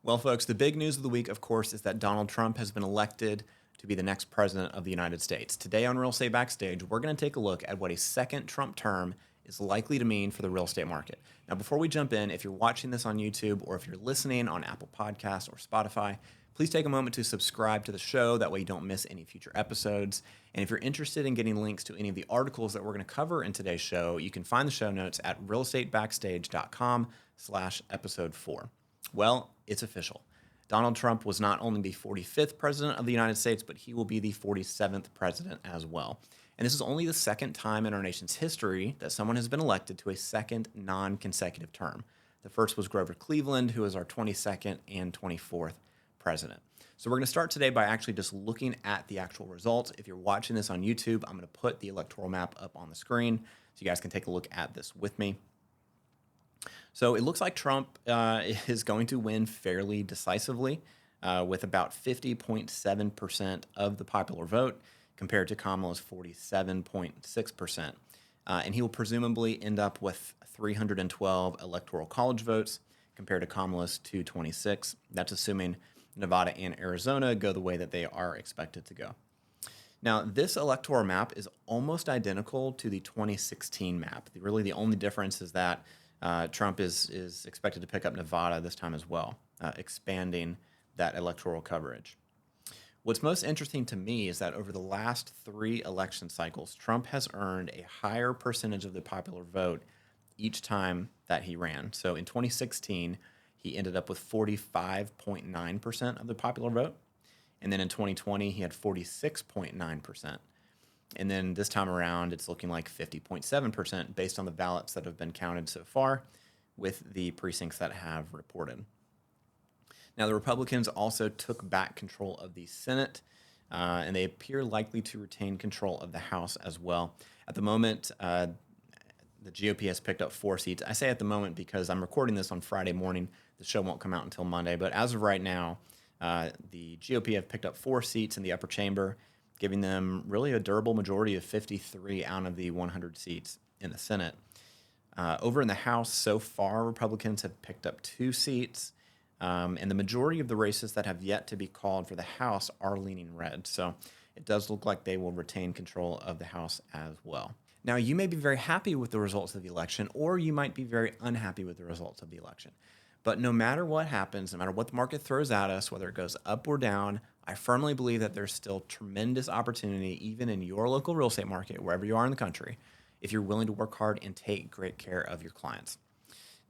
Well, folks, the big news of the week, of course, is that Donald Trump has been elected to be the next president of the United States. Today on Real Estate Backstage, we're going to take a look at what a second Trump term is likely to mean for the real estate market. Now, before we jump in, if you're watching this on YouTube or if you're listening on Apple Podcasts or Spotify, please take a moment to subscribe to the show. That way you don't miss any future episodes. And if you're interested in getting links to any of the articles that we're going to cover in today's show, you can find the show notes at realestatebackstage.com/episode 4. Well, it's official. Donald Trump was not only the 45th president of the United States, but he will be the 47th president as well. And this is only the second time in our nation's history that someone has been elected to a second non-consecutive term. The first was Grover Cleveland, who is our 22nd and 24th president. So we're going to start today by actually just looking at the actual results. If you're watching this on YouTube, I'm going to put the electoral map up on the screen so you guys can take a look at this with me. So it looks like Trump is going to win fairly decisively with about 50.7% of the popular vote compared to Kamala's 47.6%. And he will presumably end up with 312 electoral college votes compared to Kamala's 226. That's assuming Nevada and Arizona go the way that they are expected to go. Now, this electoral map is almost identical to the 2016 map. Really, the only difference is that Trump is expected to pick up Nevada this time as well, expanding that electoral coverage. What's most interesting to me is that over the last 3 election cycles, Trump has earned a higher percentage of the popular vote each time that he ran. So in 2016, he ended up with 45.9% of the popular vote. And then in 2020, he had 46.9%. And then this time around, it's looking like 50.7% based on the ballots that have been counted so far with the precincts that have reported. Now, the Republicans also took back control of the Senate, and they appear likely to retain control of the House as well. At the moment, the GOP has picked up 4 seats. I say at the moment because I'm recording this on Friday morning. The show won't come out until Monday. But as of right now, the GOP have picked up 4 seats in the upper chamber, giving them really a durable majority of 53 out of the 100 seats in the Senate. Over in the House, so far, Republicans have picked up 2 seats, and the majority of the races that have yet to be called for the House are leaning red. So it does look like they will retain control of the House as well. Now, you may be very happy with the results of the election, or you might be very unhappy with the results of the election. But no matter what happens, no matter what the market throws at us, whether it goes up or down, I firmly believe that there's still tremendous opportunity, even in your local real estate market, wherever you are in the country, if you're willing to work hard and take great care of your clients.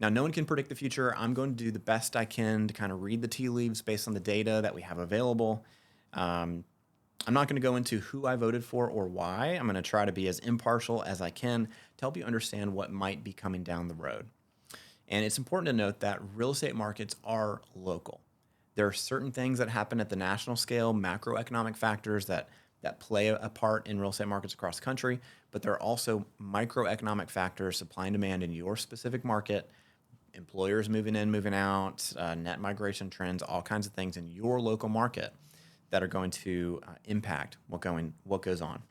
Now, no one can predict the future. I'm going to do the best I can to kind of read the tea leaves based on the data that we have available. I'm not going to go into who I voted for or why. I'm going to try to be as impartial as I can to help you understand what might be coming down the road. And it's important to note that real estate markets are local. There are certain things that happen at the national scale, macroeconomic factors that play a part in real estate markets across the country, but there are also microeconomic factors, supply and demand in your specific market, employers moving in, moving out, net migration trends, all kinds of things in your local market that are going to impact what goes on.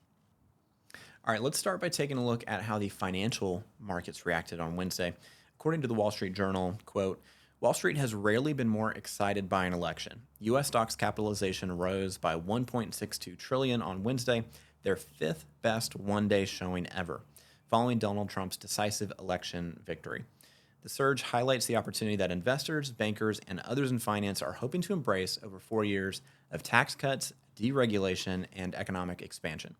All right, let's start by taking a look at how the financial markets reacted on Wednesday. According to the Wall Street Journal, quote, Wall Street has rarely been more excited by an election. U.S. stocks capitalization rose by $1.62 trillion on Wednesday, their 5th best one-day showing ever, following Donald Trump's decisive election victory. The surge highlights the opportunity that investors, bankers, and others in finance are hoping to embrace over 4 years of tax cuts, deregulation, and economic expansion.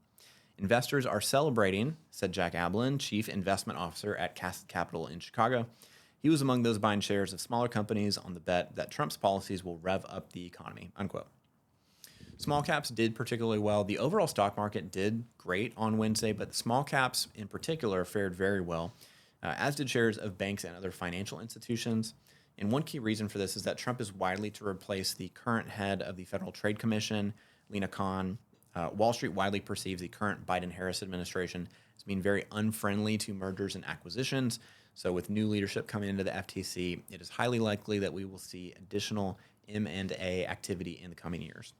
Investors are celebrating, said Jack Ablin, chief investment officer at Castle Capital in Chicago. He was among those buying shares of smaller companies on the bet that Trump's policies will rev up the economy, unquote. Small caps did particularly well. The overall stock market did great on Wednesday, but the small caps in particular fared very well, as did shares of banks and other financial institutions. And one key reason for this is that Trump is widely to replace the current head of the Federal Trade Commission, Lena Khan. Wall Street widely perceives the current Biden-Harris administration as being very unfriendly to mergers and acquisitions. So with new leadership coming into the FTC, it is highly likely that we will see additional M&A activity in the coming years.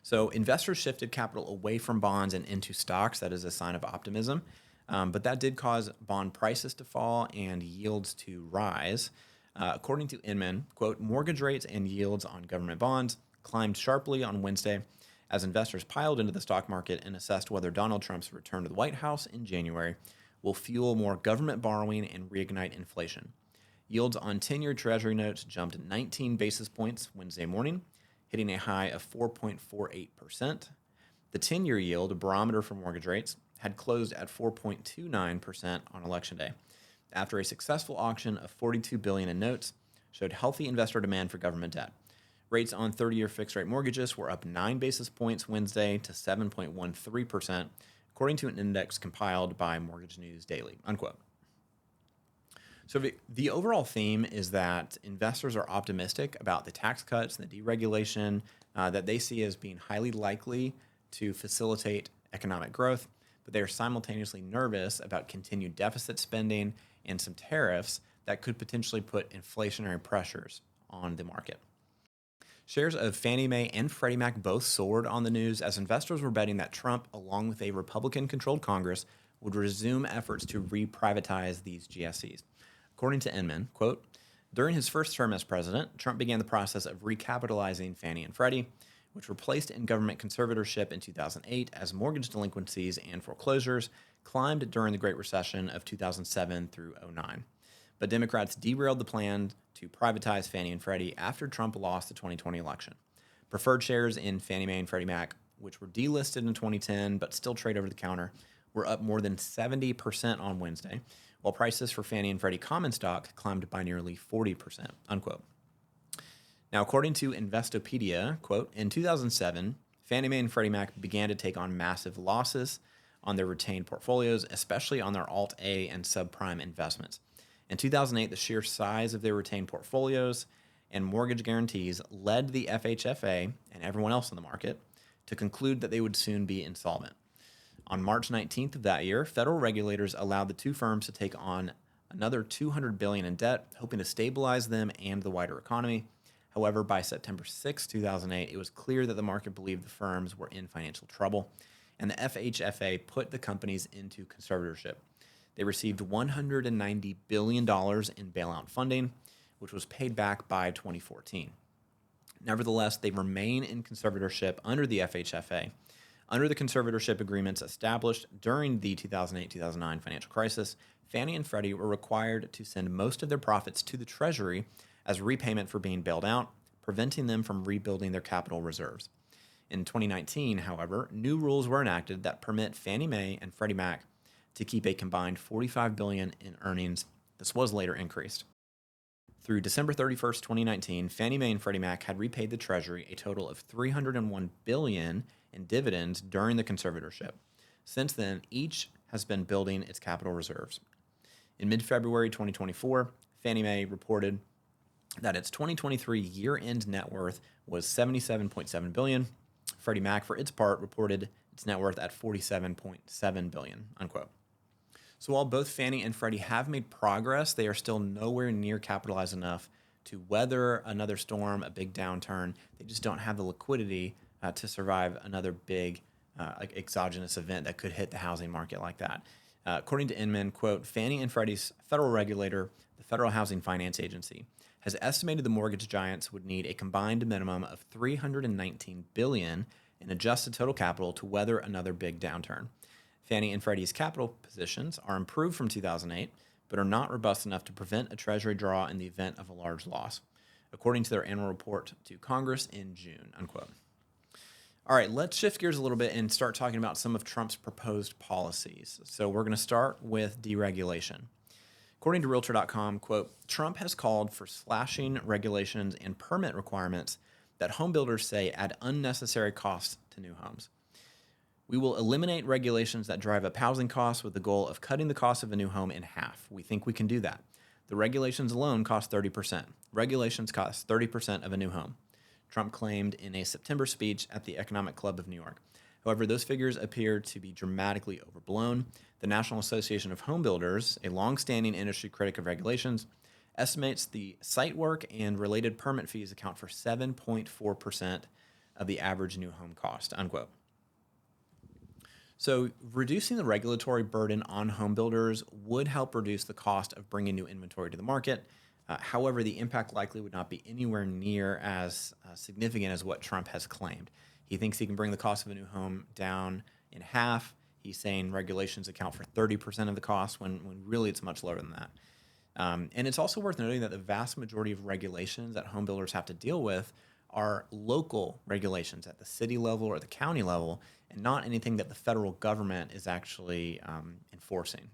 So investors shifted capital away from bonds and into stocks. That is a sign of optimism. But that did cause bond prices to fall and yields to rise. According to Inman, quote, mortgage rates and yields on government bonds climbed sharply on Wednesday as investors piled into the stock market and assessed whether Donald Trump's return to the White House in January will fuel more government borrowing and reignite inflation. Yields on 10-year Treasury notes jumped 19 basis points Wednesday morning, hitting a high of 4.48%. The 10-year yield, a barometer for mortgage rates, had closed at 4.29% on Election Day, after a successful auction of $42 billion in notes showed healthy investor demand for government debt. Rates on 30-year fixed-rate mortgages were up 9 basis points Wednesday to 7.13%, according to an index compiled by Mortgage News Daily, unquote. So the overall theme is that investors are optimistic about the tax cuts and the deregulation that they see as being highly likely to facilitate economic growth, but they are simultaneously nervous about continued deficit spending and some tariffs that could potentially put inflationary pressures on the market. Shares of Fannie Mae and Freddie Mac both soared on the news as investors were betting that Trump, along with a Republican-controlled Congress, would resume efforts to re-privatize these GSEs. According to Inman, quote, during his first term as president, Trump began the process of recapitalizing Fannie and Freddie, which were placed in government conservatorship in 2008 as mortgage delinquencies and foreclosures climbed during the Great Recession of 2007 through 2009. But Democrats derailed the plan to privatize Fannie and Freddie after Trump lost the 2020 election. Preferred shares in Fannie Mae and Freddie Mac, which were delisted in 2010 but still trade over the counter, were up more than 70% on Wednesday, while prices for Fannie and Freddie common stock climbed by nearly 40%, unquote. Now, according to Investopedia, quote, in 2007, Fannie Mae and Freddie Mac began to take on massive losses on their retained portfolios, especially on their Alt-A and subprime investments. In 2008, the sheer size of their retained portfolios and mortgage guarantees led the FHFA and everyone else in the market to conclude that they would soon be insolvent. On March 19th of that year, federal regulators allowed the two firms to take on another $200 billion in debt, hoping to stabilize them and the wider economy. However, by September 6, 2008, it was clear that the market believed the firms were in financial trouble, and the FHFA put the companies into conservatorship. They received $190 billion in bailout funding, which was paid back by 2014. Nevertheless, they remain in conservatorship under the FHFA. Under the conservatorship agreements established during the 2008-2009 financial crisis, Fannie and Freddie were required to send most of their profits to the Treasury as repayment for being bailed out, preventing them from rebuilding their capital reserves. In 2019, however, new rules were enacted that permit Fannie Mae and Freddie Mac to keep a combined $45 billion in earnings. This was later increased. Through December 31st, 2019, Fannie Mae and Freddie Mac had repaid the Treasury a total of $301 billion in dividends during the conservatorship. Since then, each has been building its capital reserves. In mid-February 2024, Fannie Mae reported that its 2023 year-end net worth was $77.7 billion. Freddie Mac, for its part, reported its net worth at $47.7 billion, unquote. So while both Fannie and Freddie have made progress, they are still nowhere near capitalized enough to weather another storm, a big downturn. They just don't have the liquidity to survive another big exogenous event that could hit the housing market like that. According to Inman, quote, Fannie and Freddie's federal regulator, the Federal Housing Finance Agency, has estimated the mortgage giants would need a combined minimum of $319 billion in adjusted total capital to weather another big downturn. Fannie and Freddie's capital positions are improved from 2008, but are not robust enough to prevent a Treasury draw in the event of a large loss, according to their annual report to Congress in June, unquote. All right, let's shift gears a little bit and start talking about some of Trump's proposed policies. So we're going to start with deregulation. According to Realtor.com, quote, Trump has called for slashing regulations and permit requirements that home builders say add unnecessary costs to new homes. We will eliminate regulations that drive up housing costs with the goal of cutting the cost of a new home in half. We think we can do that. The regulations alone cost 30%. Regulations cost 30% of a new home, Trump claimed in a September speech at the Economic Club of New York. However, those figures appear to be dramatically overblown. The National Association of Home Builders, a long-standing industry critic of regulations, estimates the site work and related permit fees account for 7.4% of the average new home cost, unquote. So reducing the regulatory burden on home builders would help reduce the cost of bringing new inventory to the market. However, the impact likely would not be anywhere near as significant as what Trump has claimed. He thinks he can bring the cost of a new home down in half. He's saying regulations account for 30% of the cost when really it's much lower than that. And it's also worth noting that the vast majority of regulations that home builders have to deal with are local regulations at the city level or the county level, and not anything that the federal government is actually enforcing.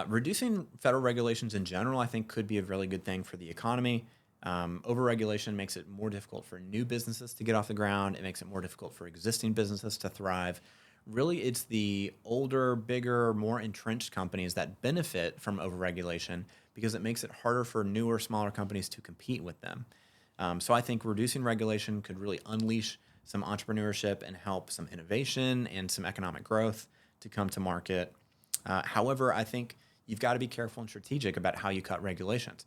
Reducing federal regulations in general, I think, could be a really good thing for the economy. Overregulation makes it more difficult for new businesses to get off the ground. It makes it more difficult for existing businesses to thrive. Really, it's the older, bigger, more entrenched companies that benefit from overregulation because it makes it harder for newer, smaller companies to compete with them. So I think reducing regulation could really unleash some entrepreneurship and help some innovation and some economic growth to come to market. However, I think you've got to be careful and strategic about how you cut regulations.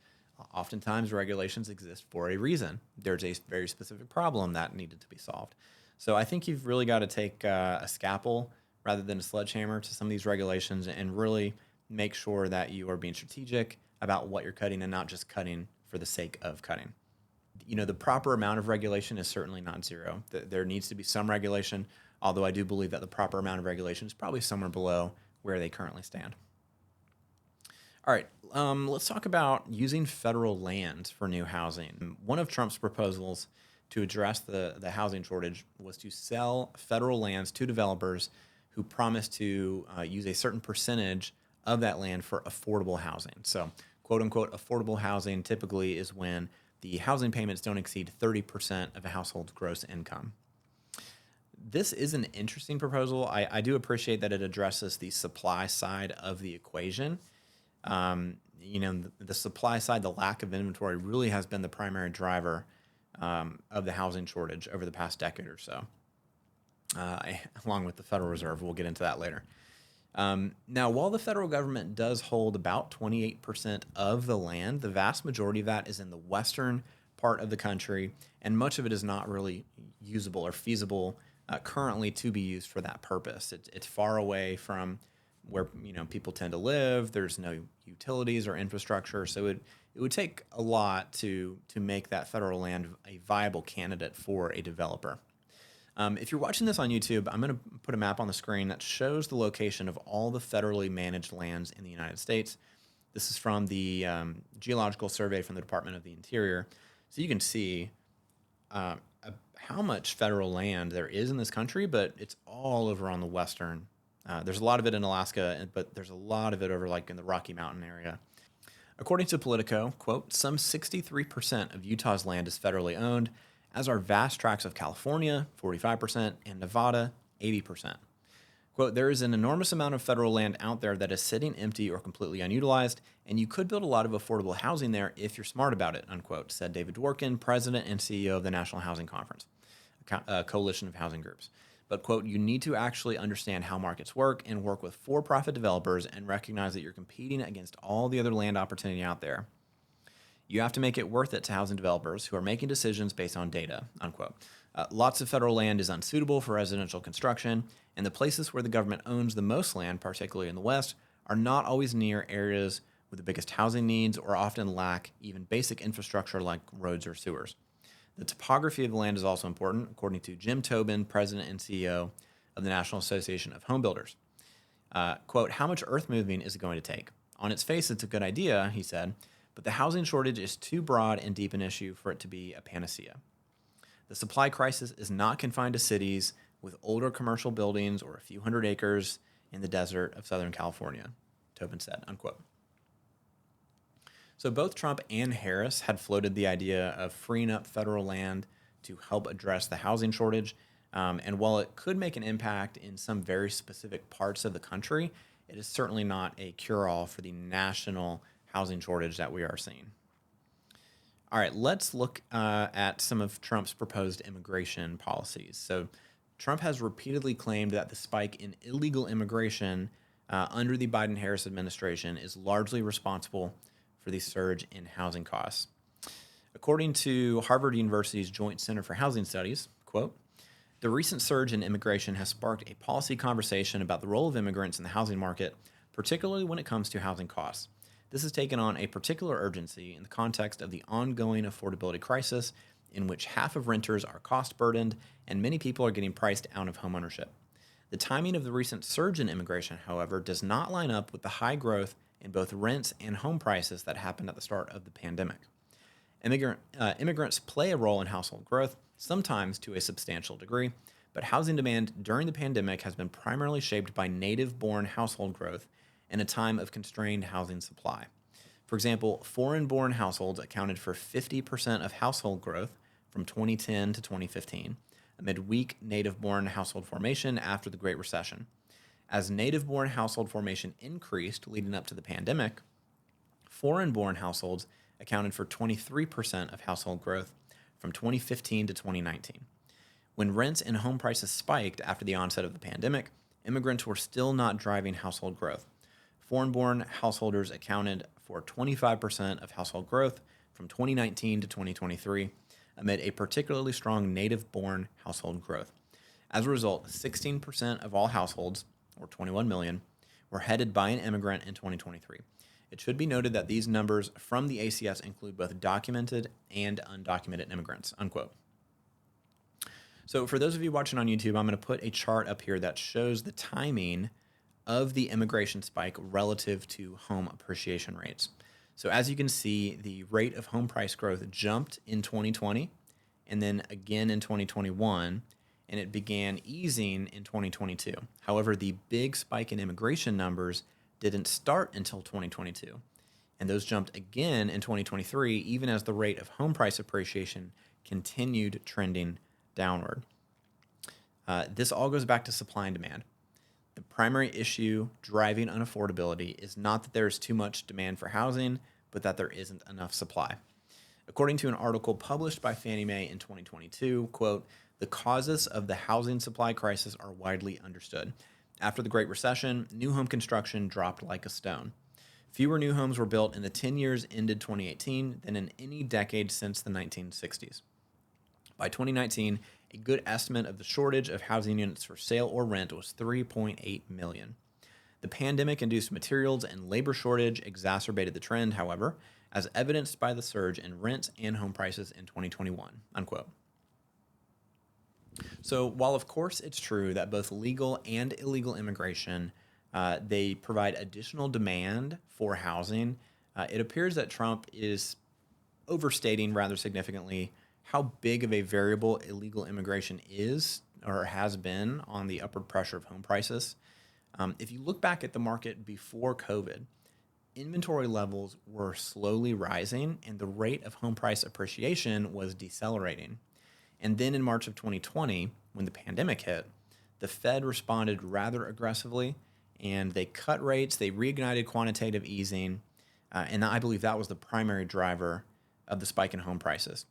Oftentimes, regulations exist for a reason. There's a very specific problem that needed to be solved. So I think you've really got to take a scalpel rather than a sledgehammer to some of these regulations and really make sure that you are being strategic about what you're cutting and not just cutting for the sake of cutting. The proper amount of regulation is certainly not zero. There needs to be some regulation, although I do believe that the proper amount of regulation is probably somewhere below where they currently stand. All right, let's talk about using federal land for new housing. One of Trump's proposals to address the housing shortage was to sell federal lands to developers who promised to use a certain percentage of that land for affordable housing. So, quote unquote, affordable housing typically is when the housing payments don't exceed 30% of a household's gross income. This is an interesting proposal. I do appreciate that it addresses the supply side of the equation. The supply side, the lack of inventory really has been the primary driver of the housing shortage over the past decade or so, along with the Federal Reserve. We'll get into that later. Now, while the federal government does hold about 28% of the land, the vast majority of that is in the western part of the country, and much of it is not really usable or feasible currently to be used for that purpose. It's far away from where people tend to live. There's no utilities or infrastructure, so it would take a lot to make that federal land a viable candidate for a developer. If you're watching this on YouTube, I'm going to put a map on the screen that shows the location of all the federally managed lands in the United States. This is from the Geological Survey from the Department of the Interior. So you can see how much federal land there is in this country, but it's all over on the western. There's a lot of it in Alaska, but there's a lot of it over like in the Rocky Mountain area. According to Politico, quote, some 63% of Utah's land is federally owned, as are vast tracts of California, 45%, and Nevada, 80%. Quote, there is an enormous amount of federal land out there that is sitting empty or completely unutilized, and you could build a lot of affordable housing there if you're smart about it, unquote, said David Dworkin, president and CEO of the National Housing Conference, a coalition of housing groups. But, quote, you need to actually understand how markets work and work with for-profit developers and recognize that you're competing against all the other land opportunity out there. You have to make it worth it to housing developers who are making decisions based on data, unquote. Lots of federal land is unsuitable for residential construction, and the places where the government owns the most land, particularly in the West, are not always near areas with the biggest housing needs or often lack even basic infrastructure like roads or sewers. The topography of the land is also important, according to Jim Tobin, president and CEO of the National Association of Home Builders. Quote, how much earth moving is it going to take? On its face, it's a good idea, he said, but the housing shortage is too broad and deep an issue for it to be a panacea. The supply crisis is not confined to cities with older commercial buildings or a few hundred acres in the desert of Southern California, Tobin said, unquote. So both Trump and Harris had floated the idea of freeing up federal land to help address the housing shortage. And while it could make an impact in some very specific parts of the country, it is certainly not a cure-all for the national housing shortage that we are seeing. All right, let's look at some of Trump's proposed immigration policies. So Trump has repeatedly claimed that the spike in illegal immigration under the Biden-Harris administration is largely responsible for the surge in housing costs. According to Harvard University's Joint Center for Housing Studies, quote, the recent surge in immigration has sparked a policy conversation about the role of immigrants in the housing market, particularly when it comes to housing costs. This has taken on a particular urgency in the context of the ongoing affordability crisis, in which half of renters are cost burdened and many people are getting priced out of homeownership. The timing of the recent surge in immigration, however, does not line up with the high growth in both rents and home prices that happened at the start of the pandemic. Immigrants play a role in household growth, sometimes to a substantial degree, but housing demand during the pandemic has been primarily shaped by native-born household growth in a time of constrained housing supply. For example, foreign-born households accounted for 50% of household growth from 2010 to 2015, amid weak native-born household formation after the Great Recession. As native-born household formation increased leading up to the pandemic, foreign-born households accounted for 23% of household growth from 2015 to 2019. When rents and home prices spiked after the onset of the pandemic, immigrants were still not driving household growth. Foreign-born householders accounted for 25% of household growth from 2019 to 2023, amid a particularly strong native-born household growth. As a result, 16% of all households, or 21 million, were headed by an immigrant in 2023. It should be noted that these numbers from the ACS include both documented and undocumented immigrants, unquote. So for those of you watching on YouTube, I'm going to put a chart up here that shows the timing of the immigration spike relative to home appreciation rates. So as you can see, the rate of home price growth jumped in 2020 and then again in 2021, and it began easing in 2022. However, the big spike in immigration numbers didn't start until 2022, and those jumped again in 2023, even as the rate of home price appreciation continued trending downward. This all goes back to supply and demand. The primary issue driving unaffordability is not that there is too much demand for housing, but that there isn't enough supply. According to an article published by Fannie Mae in 2022, quote, "The causes of the housing supply crisis are widely understood. After the Great Recession, new home construction dropped like a stone. Fewer new homes were built in the 10 years ended 2018 than in any decade since the 1960s. By 2019, a good estimate of the shortage of housing units for sale or rent was 3.8 million. The pandemic-induced materials and labor shortage exacerbated the trend, however, as evidenced by the surge in rent and home prices in 2021, unquote." So while of course it's true that both legal and illegal immigration, they provide additional demand for housing, it appears that Trump is overstating rather significantly how big of a variable illegal immigration is or has been on the upward pressure of home prices. If you look back at the market before COVID, inventory levels were slowly rising and the rate of home price appreciation was decelerating. And then in March of 2020, when the pandemic hit, the Fed responded rather aggressively and they cut rates, they reignited quantitative easing, and I believe that was the primary driver of the spike in home prices.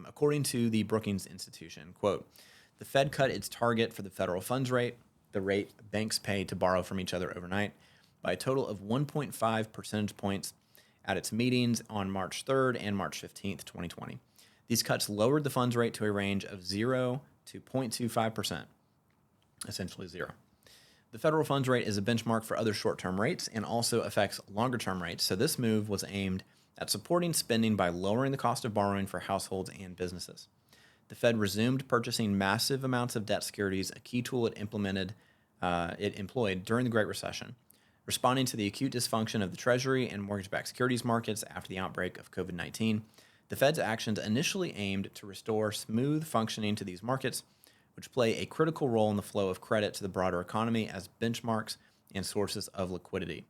According to the Brookings Institution, quote, "The Fed cut its target for the federal funds rate, the rate banks pay to borrow from each other overnight, by a total of 1.5 percentage points at its meetings on March 3rd and March 15th, 2020. These cuts lowered the funds rate to a range of 0 to 0.25%, essentially zero. The federal funds rate is a benchmark for other short-term rates and also affects longer-term rates, so this move was aimed at supporting spending by lowering the cost of borrowing for households and businesses. The Fed resumed purchasing massive amounts of debt securities, a key tool it employed during the Great Recession, responding to the acute dysfunction of the Treasury and mortgage-backed securities markets after the outbreak of COVID-19. The Fed's actions initially aimed to restore smooth functioning to these markets, which play a critical role in the flow of credit to the broader economy as benchmarks and sources of liquidity.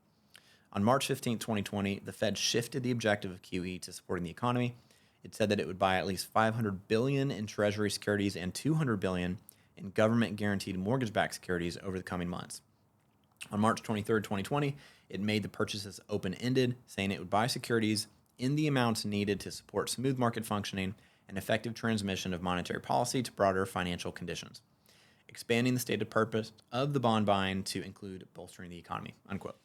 On March 15, 2020, the Fed shifted the objective of QE to supporting the economy. It said that it would buy at least $500 billion in Treasury securities and $200 billion in government-guaranteed mortgage-backed securities over the coming months. On March 23, 2020, it made the purchases open-ended, saying it would buy securities in the amounts needed to support smooth market functioning and effective transmission of monetary policy to broader financial conditions, expanding the stated purpose of the bond buying to include bolstering the economy, unquote.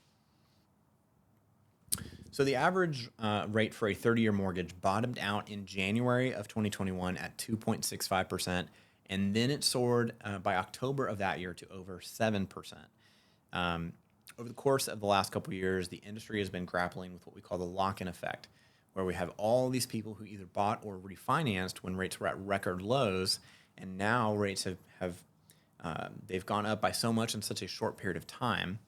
So the average rate for a 30-year mortgage bottomed out in January of 2021 at 2.65%, and then it soared by October of that year to over 7%. Over the course of the last couple of years, the industry has been grappling with what we call the lock-in effect, where we have all these people who either bought or refinanced when rates were at record lows, and now rates have they've gone up by so much in such a short period of time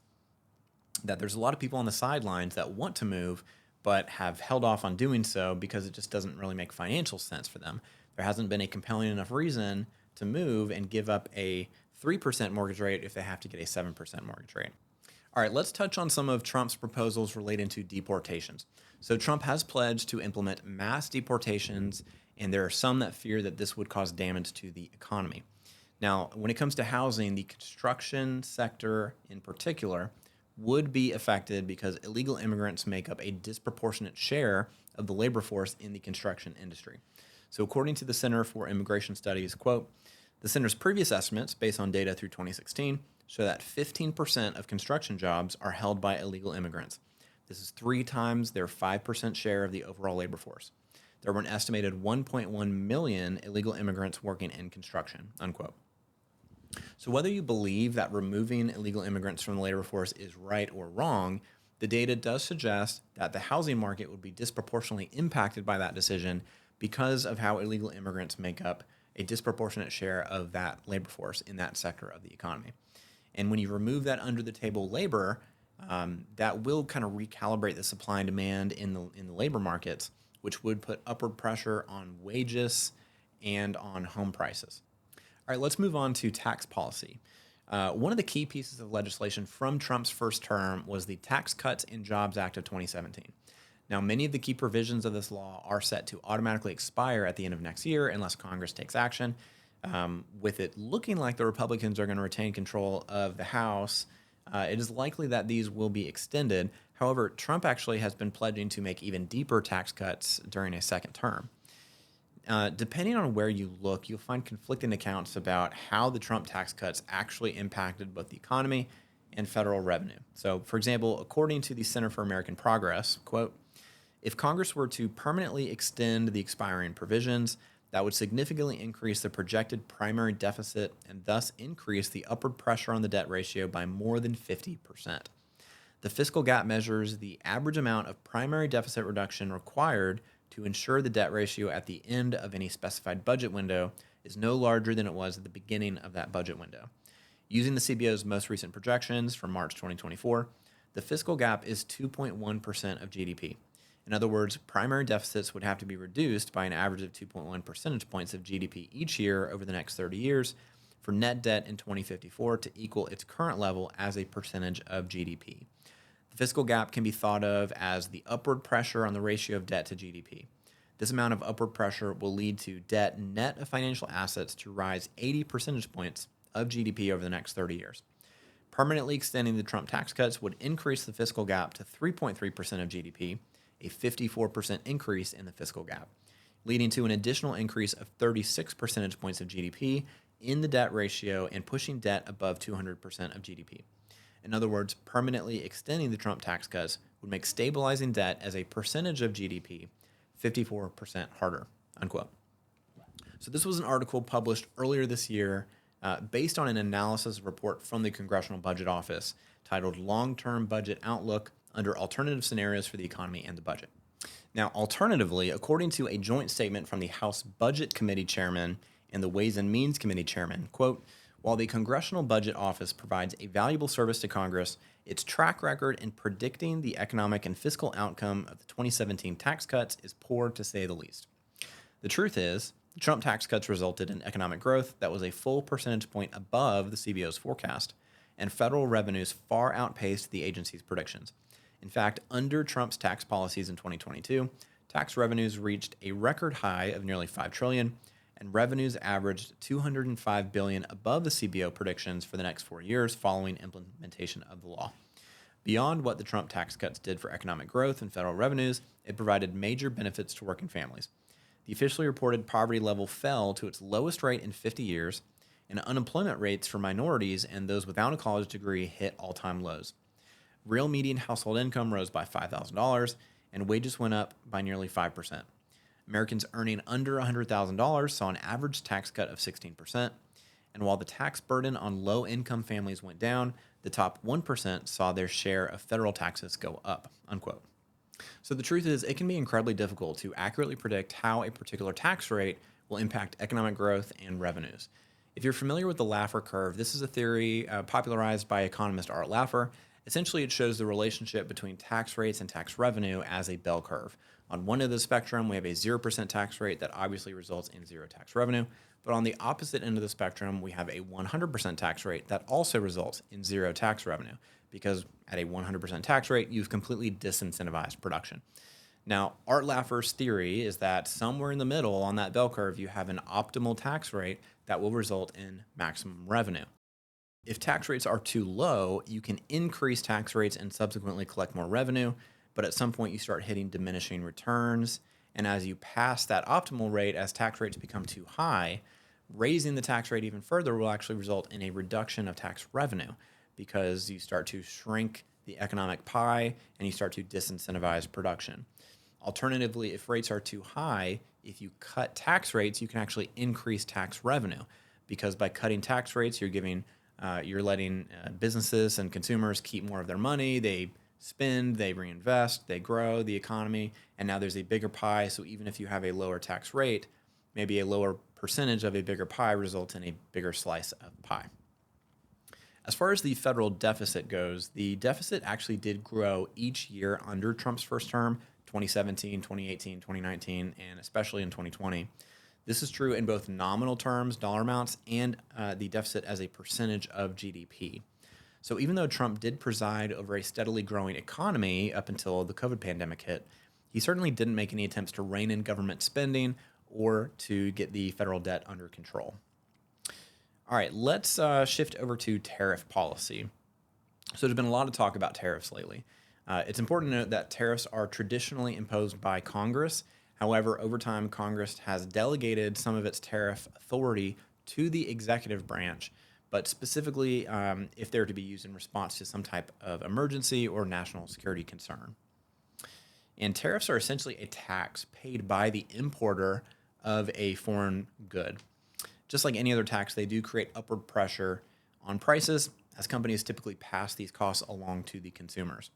that there's a lot of people on the sidelines that want to move but have held off on doing so because it just doesn't really make financial sense for them. There hasn't been a compelling enough reason to move and give up a 3% mortgage rate if they have to get a 7% mortgage rate. All right, let's touch on some of Trump's proposals relating to deportations. So Trump has pledged to implement mass deportations, and there are some that fear that this would cause damage to the economy. Now, when it comes to housing, the construction sector in particular would be affected because illegal immigrants make up a disproportionate share of the labor force in the construction industry. So according to the Center for Immigration Studies, quote, the center's previous estimates, based on data through 2016, show that 15% of construction jobs are held by illegal immigrants. This is 3 times their 5% share of the overall labor force. There were an estimated 1.1 million illegal immigrants working in construction, unquote. So whether you believe that removing illegal immigrants from the labor force is right or wrong, the data does suggest that the housing market would be disproportionately impacted by that decision because of how illegal immigrants make up a disproportionate share of that labor force in that sector of the economy. And when you remove that under the table labor, that will kind of recalibrate the supply and demand in the labor markets, which would put upward pressure on wages and on home prices. All right, let's move on to tax policy. One of the key pieces of legislation from Trump's first term was the Tax Cuts and Jobs Act of 2017. Now, many of the key provisions of this law are set to automatically expire at the end of next year unless Congress takes action. With it looking like the Republicans are going to retain control of the House, it is likely that these will be extended. However, Trump actually has been pledging to make even deeper tax cuts during a second term. Depending on where you look, you'll find conflicting accounts about how the Trump tax cuts actually impacted both the economy and federal revenue. So, for example, according to the Center for American Progress, quote, if Congress were to permanently extend the expiring provisions, that would significantly increase the projected primary deficit and thus increase the upward pressure on the debt ratio by more than 50%. The fiscal gap measures the average amount of primary deficit reduction required to ensure the debt ratio at the end of any specified budget window is no larger than it was at the beginning of that budget window. Using the CBO's most recent projections from March 2024, the fiscal gap is 2.1% of GDP. In other words, primary deficits would have to be reduced by an average of 2.1 percentage points of GDP each year over the next 30 years for net debt in 2054 to equal its current level as a percentage of GDP. The fiscal gap can be thought of as the upward pressure on the ratio of debt to GDP. This amount of upward pressure will lead to debt net of financial assets to rise 80 percentage points of GDP over the next 30 years. Permanently extending the Trump tax cuts would increase the fiscal gap to 3.3% of GDP, a 54% increase in the fiscal gap, leading to an additional increase of 36 percentage points of GDP in the debt ratio and pushing debt above 200% of GDP. In other words, permanently extending the Trump tax cuts would make stabilizing debt as a percentage of GDP 54% harder, unquote. So this was an article published earlier this year based on an analysis report from the Congressional Budget Office titled Long-Term Budget Outlook under Alternative Scenarios for the Economy and the Budget. Now, alternatively, according to a joint statement from the House Budget Committee Chairman and the Ways and Means Committee Chairman, quote, while the Congressional Budget Office provides a valuable service to Congress, its track record in predicting the economic and fiscal outcome of the 2017 tax cuts is poor, to say the least. The truth is, the Trump tax cuts resulted in economic growth that was a full percentage point above the CBO's forecast, and federal revenues far outpaced the agency's predictions. In fact, under Trump's tax policies in 2022, tax revenues reached a record high of nearly $5 trillion, and revenues averaged $205 billion above the CBO predictions for the next 4 years following implementation of the law. Beyond what the Trump tax cuts did for economic growth and federal revenues, it provided major benefits to working families. The officially reported poverty level fell to its lowest rate in 50 years, and unemployment rates for minorities and those without a college degree hit all-time lows. Real median household income rose by $5,000, and wages went up by nearly 5%. Americans earning under $100,000 saw an average tax cut of 16%, And while the tax burden on low-income families went down, the top 1% saw their share of federal taxes go up, unquote. So the truth is, it can be incredibly difficult to accurately predict how a particular tax rate will impact economic growth and revenues. If you're familiar with the Laffer curve, this is a theory popularized by economist Art Laffer. Essentially, it shows the relationship between tax rates and tax revenue as a bell curve. On one end of the spectrum, we have a 0% tax rate that obviously results in zero tax revenue. But on the opposite end of the spectrum, we have a 100% tax rate that also results in zero tax revenue, because at a 100% tax rate, you've completely disincentivized production. Now, Art Laffer's theory is that somewhere in the middle on that bell curve, you have an optimal tax rate that will result in maximum revenue. If tax rates are too low, you can increase tax rates and subsequently collect more revenue, but at some point you start hitting diminishing returns. And as you pass that optimal rate, as tax rates become too high, raising the tax rate even further will actually result in a reduction of tax revenue, because you start to shrink the economic pie and you start to disincentivize production. Alternatively, if rates are too high, if you cut tax rates, you can actually increase tax revenue, because by cutting tax rates, you're letting businesses and consumers keep more of their money. They spend, they reinvest, they grow the economy, and now there's a bigger pie. So even if you have a lower tax rate, maybe a lower percentage of a bigger pie results in a bigger slice of pie. As far as the federal deficit goes, the deficit actually did grow each year under Trump's first term, 2017, 2018, 2019, and especially in 2020. This is true in both nominal terms, dollar amounts, and the deficit as a percentage of GDP. So even though Trump did preside over a steadily growing economy up until the COVID pandemic hit, he certainly didn't make any attempts to rein in government spending or to get the federal debt under control. All right, let's shift over to tariff policy. So there's been a lot of talk about tariffs lately. It's important to note that tariffs are traditionally imposed by Congress. However, over time, Congress has delegated some of its tariff authority to the executive branch, but specifically if they're to be used in response to some type of emergency or national security concern. And tariffs are essentially a tax paid by the importer of a foreign good. Just like any other tax, they do create upward pressure on prices, as companies typically pass these costs along to the consumers.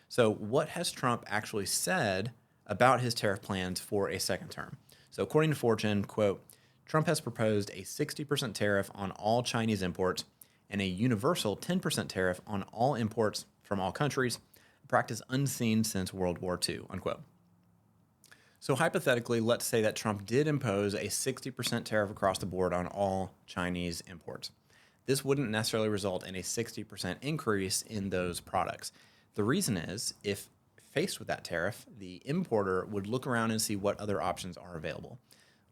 So what has Trump actually said about his tariff plans for a second term? So according to Fortune, quote, Trump has proposed a 60% tariff on all Chinese imports and a universal 10% tariff on all imports from all countries, a practice unseen since World War II, unquote. So hypothetically, let's say that Trump did impose a 60% tariff across the board on all Chinese imports. This wouldn't necessarily result in a 60% increase in those products. The reason is, if faced with that tariff, the importer would look around and see what other options are available.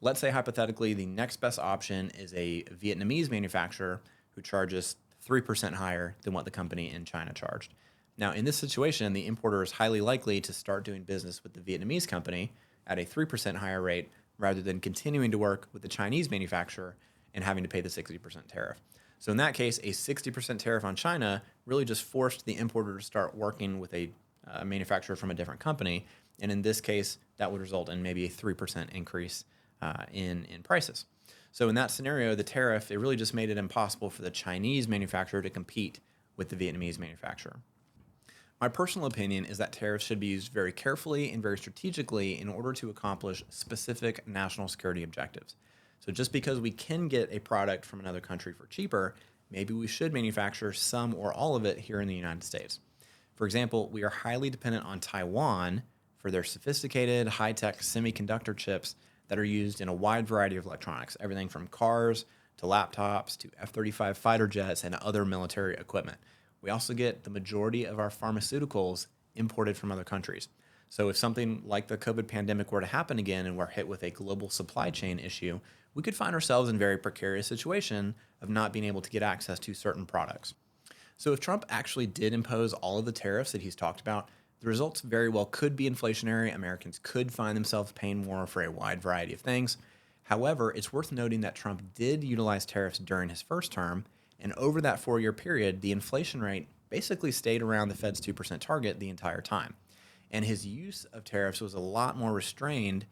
Let's say hypothetically the next best option is a Vietnamese manufacturer who charges 3% higher than what the company in China charged. Now, in this situation, the importer is highly likely to start doing business with the Vietnamese company at a 3% higher rate rather than continuing to work with the Chinese manufacturer and having to pay the 60% tariff. So in that case, a 60% tariff on China really just forced the importer to start working with a manufacturer from a different company. And in this case, that would result in maybe a 3% increase in prices. So in that scenario, the tariff, it really just made it impossible for the Chinese manufacturer to compete with the Vietnamese manufacturer. My personal opinion is that tariffs should be used very carefully and very strategically in order to accomplish specific national security objectives. So just because we can get a product from another country for cheaper, maybe we should manufacture some or all of it here in the United States. For example, we are highly dependent on Taiwan for their sophisticated, high-tech semiconductor chips that are used in a wide variety of electronics, everything from cars to laptops to F-35 fighter jets and other military equipment. We also get the majority of our pharmaceuticals imported from other countries. So if something like the COVID pandemic were to happen again and we're hit with a global supply chain issue, we could find ourselves in a very precarious situation of not being able to get access to certain products. So if Trump actually did impose all of the tariffs that he's talked about, the results very well could be inflationary. Americans could find themselves paying more for a wide variety of things. However, it's worth noting that Trump did utilize tariffs during his first term, and over that 4-year period, the inflation rate basically stayed around the Fed's 2% target the entire time. And his use of tariffs was a lot more restrained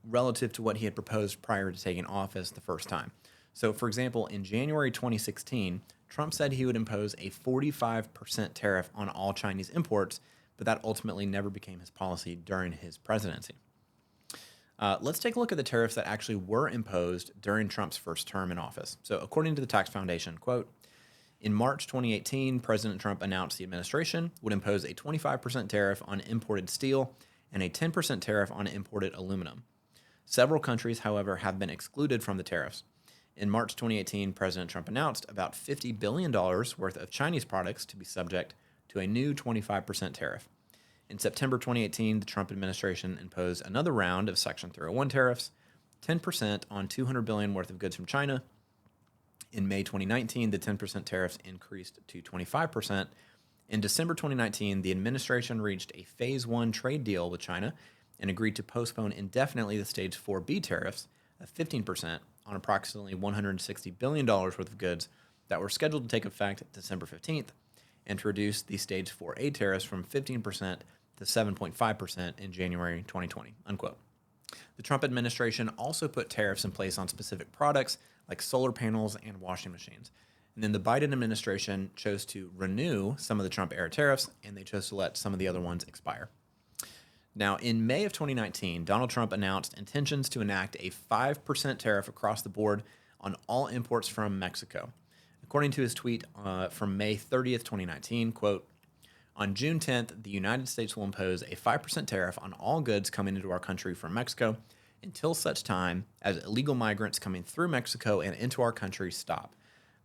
relative to what he had proposed prior to taking office the first time. So, for example, in January 2016, Trump said he would impose a 45% tariff on all Chinese imports, but that ultimately never became his policy during his presidency. Let's take a look at the tariffs that actually were imposed during Trump's first term in office. So, according to the Tax Foundation, quote, in March 2018, President Trump announced the administration would impose a 25% tariff on imported steel and a 10% tariff on imported aluminum. Several countries, however, have been excluded from the tariffs. In March 2018, President Trump announced about $50 billion worth of Chinese products to be subject to a new 25% tariff. In September 2018, the Trump administration imposed another round of Section 301 tariffs, 10% on $200 billion worth of goods from China. In May 2019, the 10% tariffs increased to 25%. In December 2019, the administration reached a Phase 1 trade deal with China and agreed to postpone indefinitely the Stage 4B tariffs of 15% on approximately $160 billion worth of goods that were scheduled to take effect December 15th, and to reduce the Stage 4A tariffs from 15% to 7.5% in January 2020, unquote. The Trump administration also put tariffs in place on specific products like solar panels and washing machines. And then the Biden administration chose to renew some of the Trump-era tariffs, and they chose to let some of the other ones expire. Now, in May of 2019, Donald Trump announced intentions to enact a 5% tariff across the board on all imports from Mexico. According to his tweet from May 30th, 2019, quote, on June 10th, the United States will impose a 5% tariff on all goods coming into our country from Mexico until such time as illegal migrants coming through Mexico and into our country stop.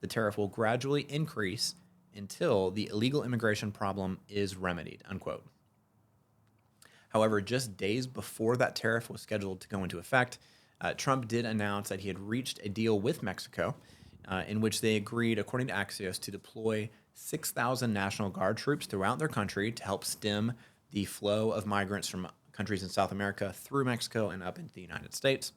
The tariff will gradually increase until the illegal immigration problem is remedied, unquote. However, just days before that tariff was scheduled to go into effect, Trump did announce that he had reached a deal with Mexico in which they agreed, according to Axios, to deploy 6,000 National Guard troops throughout their country to help stem the flow of migrants from countries in South America through Mexico and up into the United States.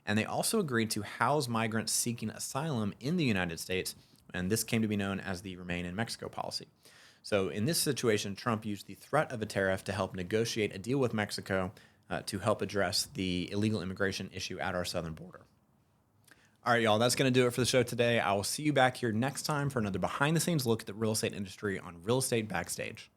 And they also agreed to house migrants seeking asylum in the United States, and this came to be known as the Remain in Mexico policy. So in this situation, Trump used the threat of a tariff to help negotiate a deal with Mexico to help address the illegal immigration issue at our southern border. All right, y'all, that's going to do it for the show today. I will see you back here next time for another behind-the-scenes look at the real estate industry on Real Estate Backstage.